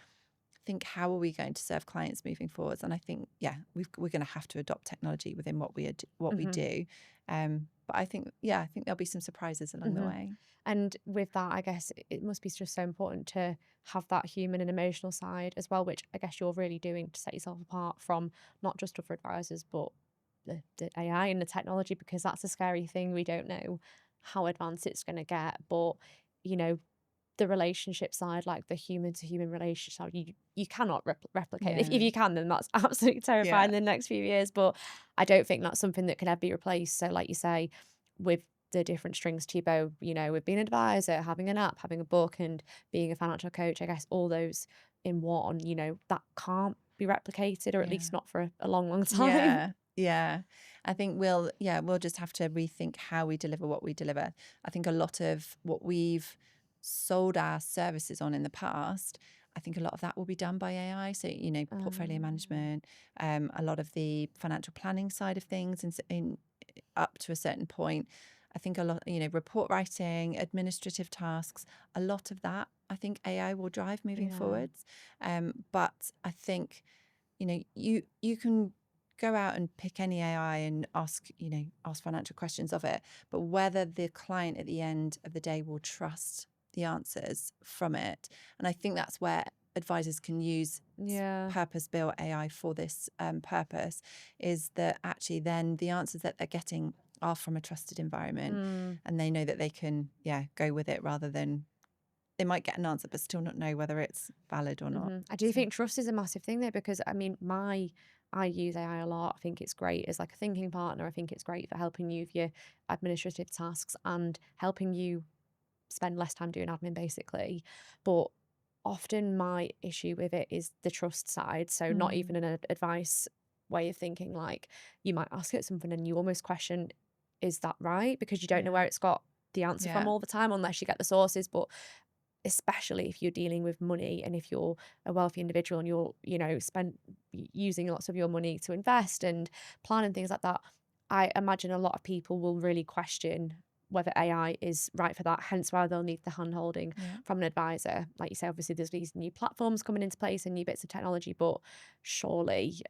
think, how are we going to serve clients moving forwards? And I think, yeah, we're going to have to adopt technology within what we Mhm. do. But I think there'll be some surprises along the Mhm. way. And with that, I guess it must be just so important to have that human and emotional side as well, which I guess you're really doing to set yourself apart from not just other advisors, but the AI and the technology, because that's a scary thing. We don't know how advanced it's going to get. But, you know, the relationship side, like the human to human relationship side, you cannot replicate. If Yeah. you can, then that's absolutely terrifying Yeah. in the next few years. But I don't think that's something that can ever be replaced. So, like you say, with the different strings to your bow, with being an advisor, having an app, having a book, and being a financial coach, I guess all those in one, that can't be replicated, or at Yeah. least not for a long, long time. Yeah, yeah. I think we'll just have to rethink how we deliver what we deliver. I think a lot of what we've sold our services on in the past, I think a lot of that will be done by AI. So, portfolio Um, management, a lot of the financial planning side of things, in up to a certain point. I think a lot, report writing, administrative tasks, a lot of that, I think AI will drive moving yeah. forwards. But I think you can go out and pick any AI and ask financial questions of it, but whether the client at the end of the day will trust the answers from it. And I think that's where advisors can use Yeah. purpose-built AI for this purpose, is that actually then the answers that they're getting are from a trusted environment, Mm. and they know that they can go with it, rather than they might get an answer but still not know whether it's valid or not. I do So think trust is a massive thing there, because I mean, I use AI a lot. I think it's great as like a thinking partner. I think it's great for helping you with your administrative tasks and helping you spend less time doing admin, basically. But often my issue with it is the trust side. So not mm, even an advice way of thinking. Like, you might ask it something and you almost question, is that right? Because you don't know yeah, where it's got the answer from yeah. all the time, unless you get the sources. But especially if you're dealing with money, and if you're a wealthy individual and you're, using lots of your money to invest and plan and things like that, I imagine a lot of people will really question whether AI is right for that. Hence why they'll need the hand holding Yeah. from an advisor. Like you say, obviously there's these new platforms coming into place and new bits of technology, but surely,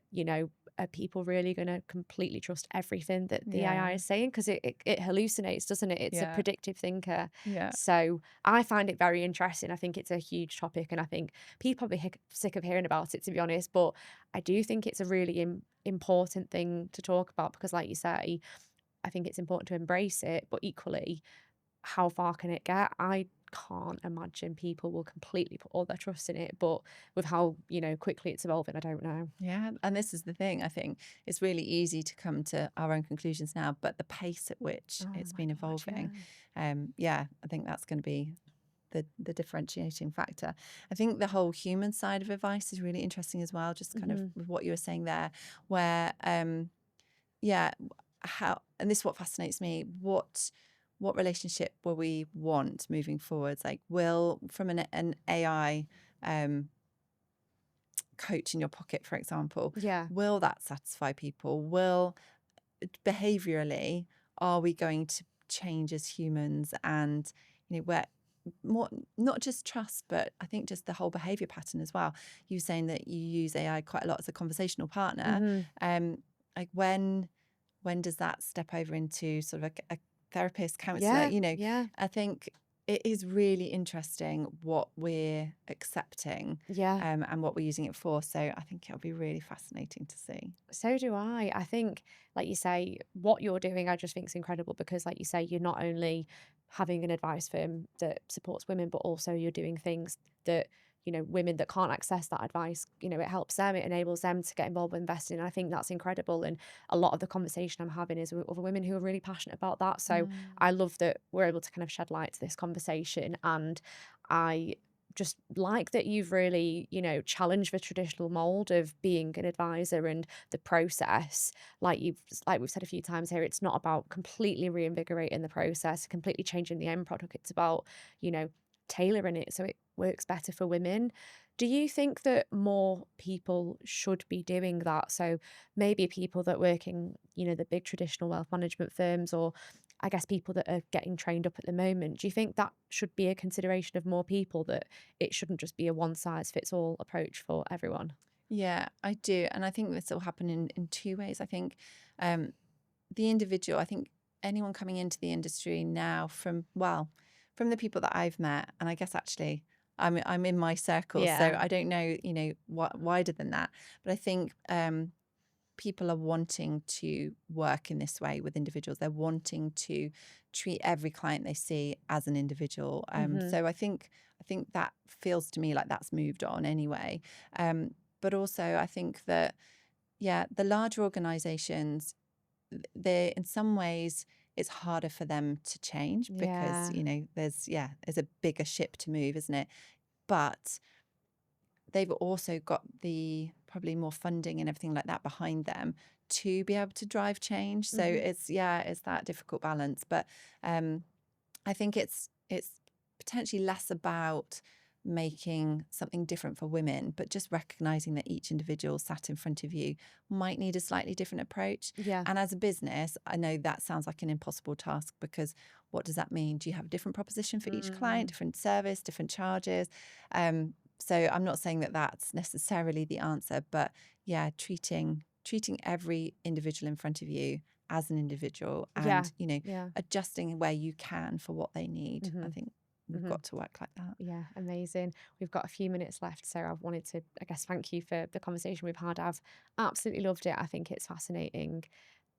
are people really going to completely trust everything that the AI Yeah. is saying? Because it hallucinates, doesn't it? It's a Yeah. predictive thinker. Yeah. So I find it very interesting. I think it's a huge topic, and I think people are probably sick of hearing about it, to be honest. But I do think it's a really important thing to talk about, because, like you say, I think it's important to embrace it. But equally, how far can it get? I can't imagine people will completely put all their trust in it. But with how quickly it's evolving, I don't know. Yeah. And this is the thing. I think it's really easy to come to our own conclusions now, but the pace at which Oh it's my been god, yeah. evolving, I think that's going to be the differentiating factor. I think the whole human side of advice is really interesting as well, just kind of Hmm. with what you were saying there, where yeah, how, and this is what fascinates me, what relationship will we want moving forwards? Like, will, from an AI coach in your pocket, for example, Yeah. will that satisfy people? Will behaviorally, are we going to change as humans? And, where more, not just trust, but I think just the whole behavior pattern as well. You were saying that you use AI quite a lot as a conversational partner. Hmm. Like when does that step over into sort of a therapist, counselor? Yeah, yeah, I think it is really interesting what we're accepting, yeah. and what we're using it for. So I think it'll be really fascinating to see. So do I. I think, like you say, what you're doing, I just think is incredible because, like you say, you're not only having an advice firm that supports women, but also you're doing things that, women that can't access that advice, it helps them, it enables them to get involved with investing. And I think that's incredible. And a lot of the conversation I'm having is with other women who are really passionate about that. So Mm. I love that we're able to kind of shed light to this conversation. And I just like that you've really, challenged the traditional mold of being an advisor and the process. Like we've said a few times here, it's not about completely reinvigorating the process, completely changing the end product. It's about, you know, tailoring it so it works better for women. Do you think that more people should be doing that? So maybe people that work in, the big traditional wealth management firms, or I guess people that are getting trained up at the moment, do you think that should be a consideration of more people, that it shouldn't just be a one size fits all approach for everyone? Yeah, I do. And I think this will happen in two ways. I think um, the individual, I think anyone coming into the industry now from the people that I've met, and I guess actually I'm in my circle, so Yeah. I don't know, what wider than that. But I think people are wanting to work in this way with individuals. They're wanting to treat every client they see as an individual. Hmm. So I think that feels to me like that's moved on anyway. But also I think that, yeah, the larger organizations, they in some ways it's harder for them to change because Yeah. there's a bigger ship to move, isn't it? But they've also got the probably more funding and everything like that behind them to be able to drive change. So Hmm. it's that difficult balance. But I think it's potentially less about making something different for women, but just recognizing that each individual sat in front of you might need a slightly different approach. Yeah. And as a business, I know that sounds like an impossible task, because what does that mean? Do you have a different proposition for each client, Mm. different service, different charges? So I'm not saying that that's necessarily the answer, but yeah, treating every individual in front of you as an individual, Yeah. and Yeah. adjusting where you can for what they need. I Hmm. think we've Hmm. got to work like that. Yeah, amazing. We've got a few minutes left, so I've wanted to, I guess, thank you for the conversation we've had. I've absolutely loved it. I think it's fascinating.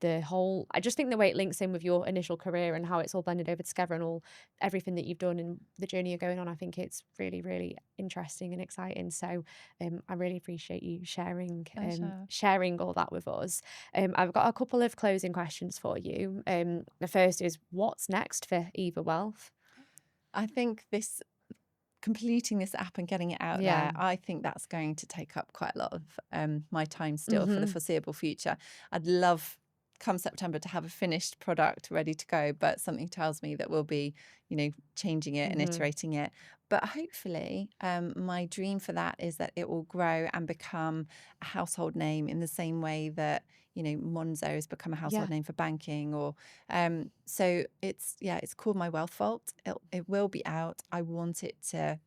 I just think the way it links in with your initial career and how it's all blended over together and everything that you've done and the journey you're going on, I think it's really, really interesting and exciting. So I really appreciate you Pleasure. sharing all that with us. I've got a couple of closing questions for you. The first is, what's next for Eva Wealth? I think this completing this app and getting it out Yeah. there, I think that's going to take up quite a lot of my time still for the Hmm. foreseeable future. I'd love come September to have a finished product ready to go, but something tells me that we'll be, changing it and Hmm. iterating it. But hopefully, my dream for that is that it will grow and become a household name in the same way that, Monzo has become a household Yeah. name for banking. Or so it's called My Wealth Vault. It will be out. I want it to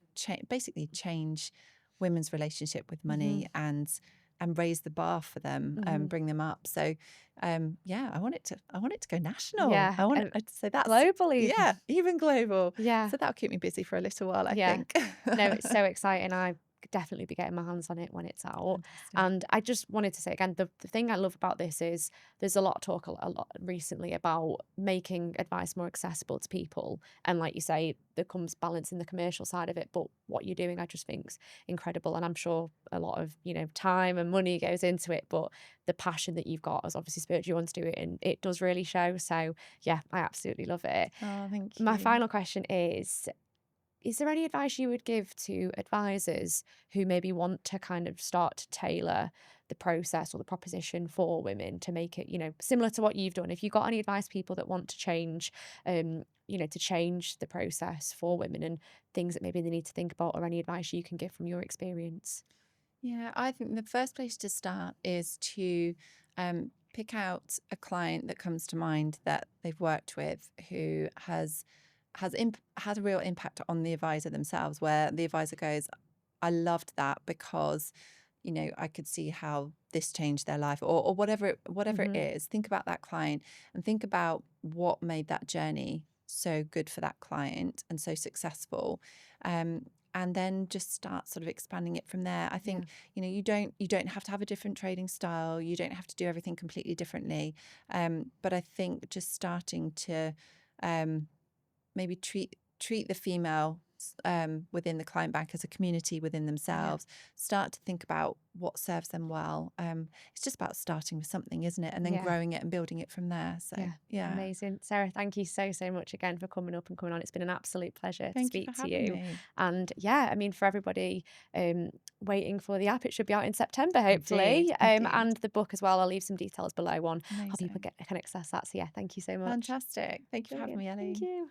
basically change women's relationship with Hmm. money, and raise the bar for them, Hmm. bring them up. So yeah, I want it to go national. Yeah. I want it, so that's, Global even. yeah, even global. Yeah. So that'll keep me busy for a little while, I Yeah. think. No, it's so exciting. I could definitely be getting my hands on it when it's out. Fantastic. And I just wanted to say again, the thing I love about this is there's a lot of talk a lot recently about making advice more accessible to people. And like you say, there comes balancing the commercial side of it. But what you're doing, I just think is incredible. And I'm sure a lot of, time and money goes into it. But the passion that you've got has obviously spurred you on to do it. And it does really show. So yeah, I absolutely love it. Oh, thank My you. final question is there any advice you would give to advisors who maybe want to kind of start to tailor the process or the proposition for women to make it, similar to what you've done? If you've got any advice, people that want to change, to change the process for women and things that maybe they need to think about, or any advice you can give from your experience? Yeah, I think the first place to start is to pick out a client that comes to mind that they've worked with who had a real impact on the advisor themselves, where the advisor goes, I loved that because, you know, I could see how this changed their life, or whatever it Mhm. is. Think about that client and think about what made that journey so good for that client and so successful. And then just start sort of expanding it from there. I Yeah. think, you know, you don't have to have a different trading style. You don't have to do everything completely differently. But I think just starting to um, maybe treat the female within the client bank as a community within Yeah. themselves. Start to think about what serves them well. It's just about starting with something, isn't it? And then Yeah. growing it and building it from there. So Yeah. yeah, Amazing. Sarah, thank you so, so much again for coming up and coming on. It's been an absolute pleasure to thank you for speak to having you. me. And yeah, I mean, for everybody waiting for the app, it should be out in September, Indeed, hopefully. indeed. And the book as well. I'll leave some details below on how people Amazing. can access that. So yeah, thank you so much. Fantastic. Thank you for having Brilliant. me, Thank Ellie. you.